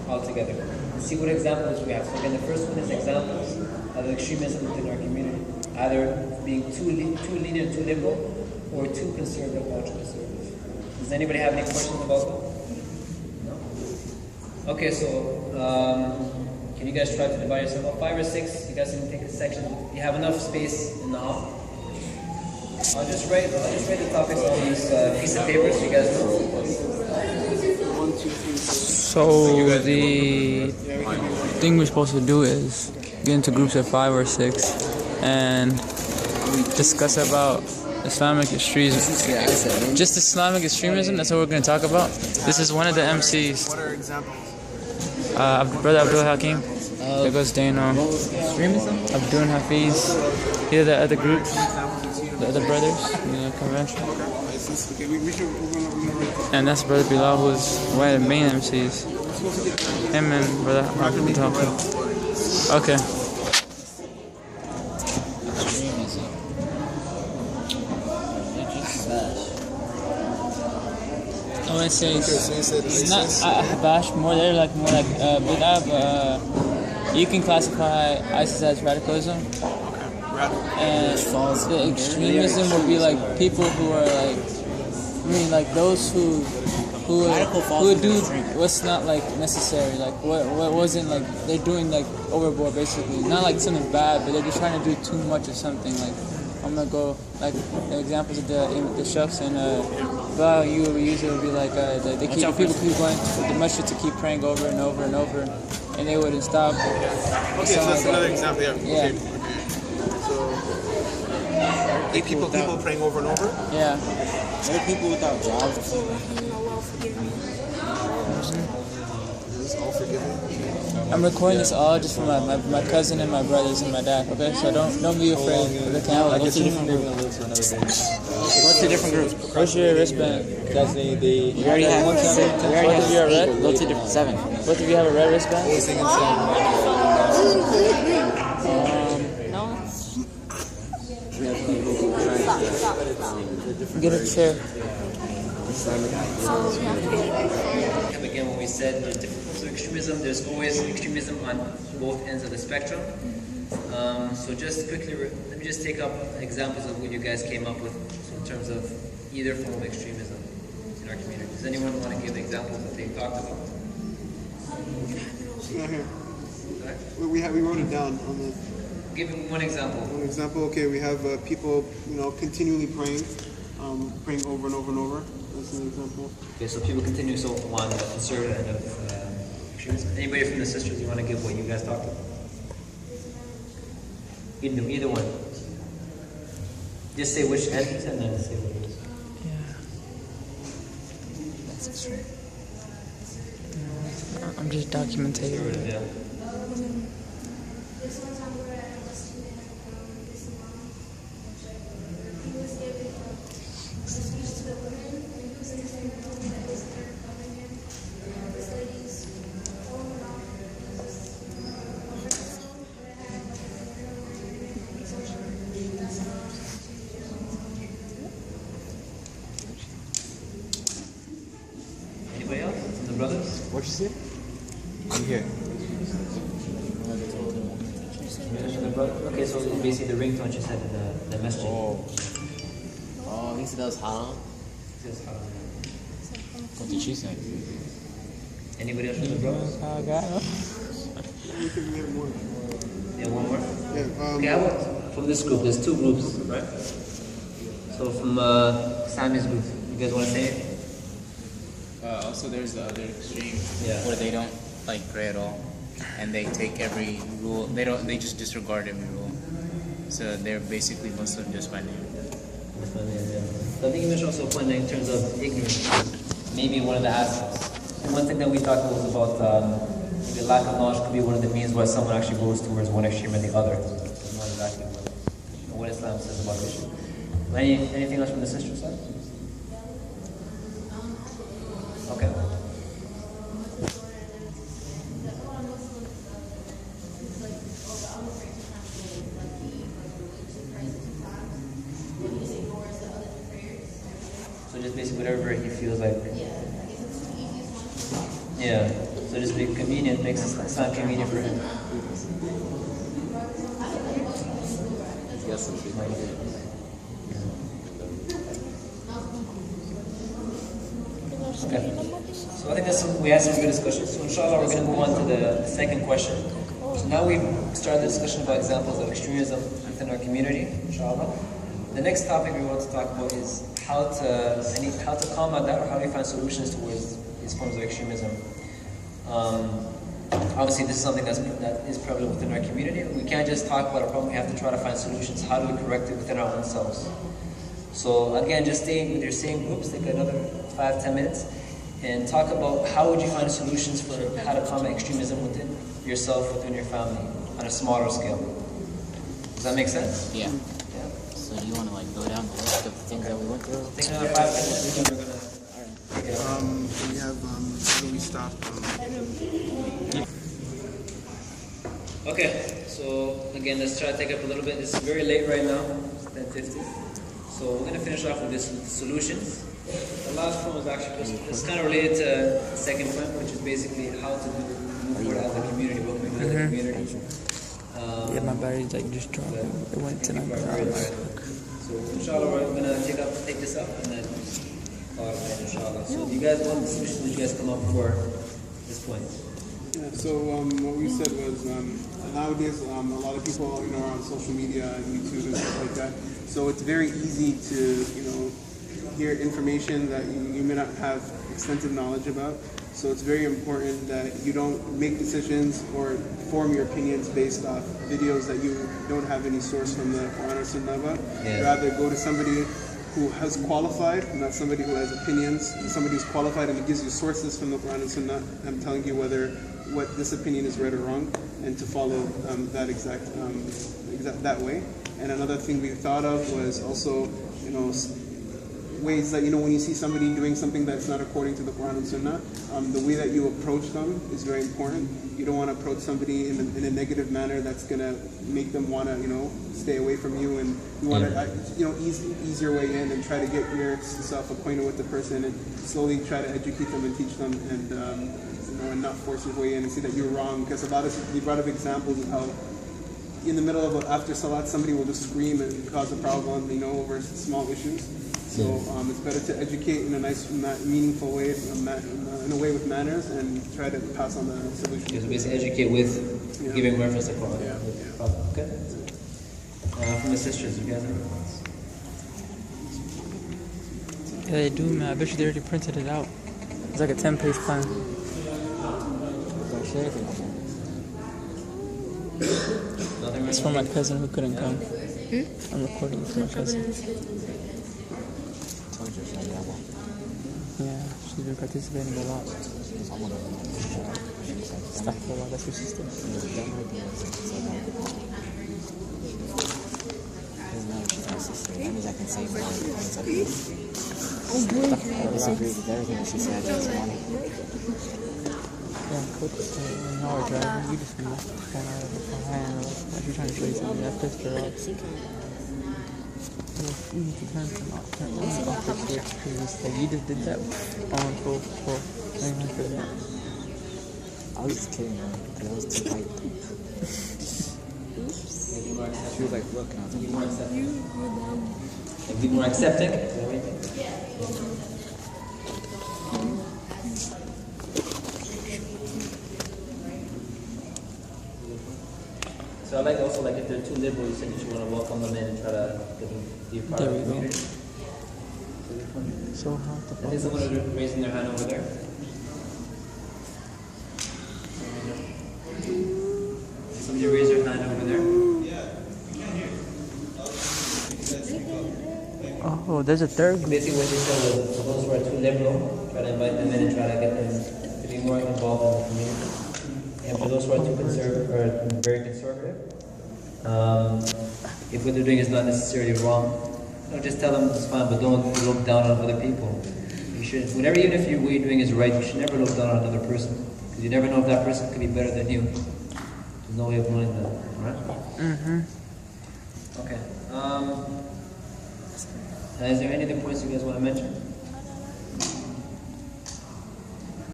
altogether. See what examples we have. So again, the first one is examples of extremism within our community, either being too lenient, too liberal, or too conservative, ultra conservative. Does anybody have any questions about that? No? Okay, so can you guys try to divide yourself up? 5 or 6, you guys can take a section. You have enough space in the hall. I'll just write the topics on these piece of paper so you guys know. So the thing we're supposed to do is get into groups of 5 or 6 and discuss about Islamic extremism. Just Islamic extremism, that's what we're going to talk about. This is one of the MCs. What are examples? Brother Abdul Hakim. There goes Dano. Extremism? Abdul and Hafiz. Here are the other groups, the other brothers in the convention. And that's Brother Bilal, who's one of the main MCs. Him and Brother Hakim talking. Okay. I would say it's not Habash, they're more like bid'ah, but you can classify ISIS as radicalism. And the extremism would be like people who are like, those who do what's not like necessary, like what wasn't like they're doing like overboard basically. Not like something bad, but they're just trying to do too much of something. Like I'm gonna go like the examples of the shucks and you usually would be like people keep going to the masjid to keep praying over and over and over, and they wouldn't stop. Okay, so that's another example. Yeah. Okay. So people praying over and over. Yeah. There are people without jobs. I'm recording this all just for my cousin and my brothers and my dad. Okay, so don't be afraid of the camera. What's the different group? What's the different group? What's your wristband? Because we already have Both of you are red? What's the different? 7. Both of you have a red wristband? Get a chair. Again, when we said there's different forms of extremism, there's always extremism on both ends of the spectrum. So just quickly, let me just take up examples of what you guys came up with in terms of either form of extremism in our community. Does anyone want to give examples that they talked about? Not here. We wrote it down on the. Give me one example. One example. Okay, we have people, continually praying over and over and over. That's an example. Okay, so people continue so on the conservative end of extremism. Anybody from the sisters you want to give what you guys talked about? Either one. Just say which end and then say what it is. Yeah. That's extreme. I'm just documenting. Yeah. Anybody else? From the brothers? What you say? I'm here. Okay, so basically the ringtone she said in the message. Oh, he said that was haram. What did she say? Anybody else from the brothers? I got it. We think we have more. Yeah, one more. Yeah. Okay, how about from this group? There's 2 groups, right? So from Sammy's group, you guys want to say it? Also, there's the other extreme Yeah. where they don't pray at all, and they take every rule. They just disregard every rule. So they're basically Muslim just by name. So I think you mentioned also a point in terms of ignorance. Maybe one of the aspects. And one thing that we talked about was about the lack of knowledge could be one of the means why someone actually goes towards one extreme or the other. It's not exactly what Islam says about this issue. Anything else from the sister side? Okay. So just basically whatever he feels like. Yeah. So just being convenient makes it sound convenient for him. Yes, Okay. So I think we had some good discussions. So inshallah we're going to move on to the second question. So now we've started the discussion about examples of extremism within our community, inshallah. The next topic we want to talk about is how to combat that, or how do we find solutions towards these forms of extremism. Obviously this is something that is prevalent within our community. We can't just talk about a problem, we have to try to find solutions. How do we correct it within our own selves? So again, just stay with your same groups, take another 5-10 minutes, and talk about how would you find solutions for how to combat extremism within yourself, within your family, on a smaller scale. Does that make sense? Yeah. So do you want to like go down the list of the things that we went through? Take another 5 minutes, and then we're gonna. We have, how do we stop? Okay, so again, let's try to take up a little bit. It's very late right now, it's 10:50. So we're going to finish off with this solutions. The last point was actually, it's kind of related to the second point, which is basically how to move forward as a community, what can we do as a community. Yeah, my battery's like just dropped. It went to 9 hours. So inshallah, we're going to take this up and then call it a night, inshallah. So do you guys want the solutions that you guys come up for this point? Yeah, so what we said was nowadays a lot of people are on social media and YouTube and stuff like that. So it's very easy to hear information that you may not have extensive knowledge about. So it's very important that you don't make decisions or form your opinions based off videos that you don't have any source from the Quran or Sunnah about. Yeah. Rather go to somebody who has qualified, not somebody who has opinions, somebody who's qualified and it gives you sources from the Quran and Sunnah. I'm telling you what this opinion is right or wrong, and to follow that exact that way. And another thing we thought of was also, ways that, when you see somebody doing something that's not according to the Quran and Sunnah, the way that you approach them is very important. You don't want to approach somebody in a negative manner that's going to make them want to, stay away from you, and you want to, ease your way in and try to get yourself acquainted with the person and slowly try to educate them and teach them and not force your way in and see that you're wrong. Because we brought up examples of how in the middle of after Salat, somebody will just scream and cause a problem, over small issues. So it's better to educate in a nice, meaningful way, in a way with manners, and try to pass on the solution. So basically educate with giving reference to Quran. Yeah. Okay. From the sisters, you guys have thoughts? Yeah, they do, man. I bet you they already printed it out. It's like a 10-page plan. It's for my cousin who couldn't come. I'm recording it for my cousin. Yeah, she's been participating a lot. Astaghfirullah, that's your sister. That means I can save more things up here. I disagree with everything that she said this morning. Yeah, coach, when y'all were driving, you just left the phone out of the hand. Like you're trying to show you something. That pissed her off. You need to turn off the switch, because like you just did that on full. I was just kidding, man, because I was too hyped. She was like, look, and I was like, More accepting. Be more accepting. So I like also, like, if they're too liberal, you said that you want to welcome them in and try to get them to be a part of the community. So hard to I think someone is raising their hand over there. Somebody raise their hand over there. Oh, there's a third group. Basically what they said was, for those who are too liberal, try to invite them in and try to get them to be more involved in the community. And for those who are too conservative, or very conservative, if what they're doing is not necessarily wrong, just tell them it's fine, but don't look down on other people. You should, even if what you're doing is right, you should never look down on another person, because you never know if that person could be better than you. There's no way of knowing that, alright? Okay. Is there any other points you guys want to mention?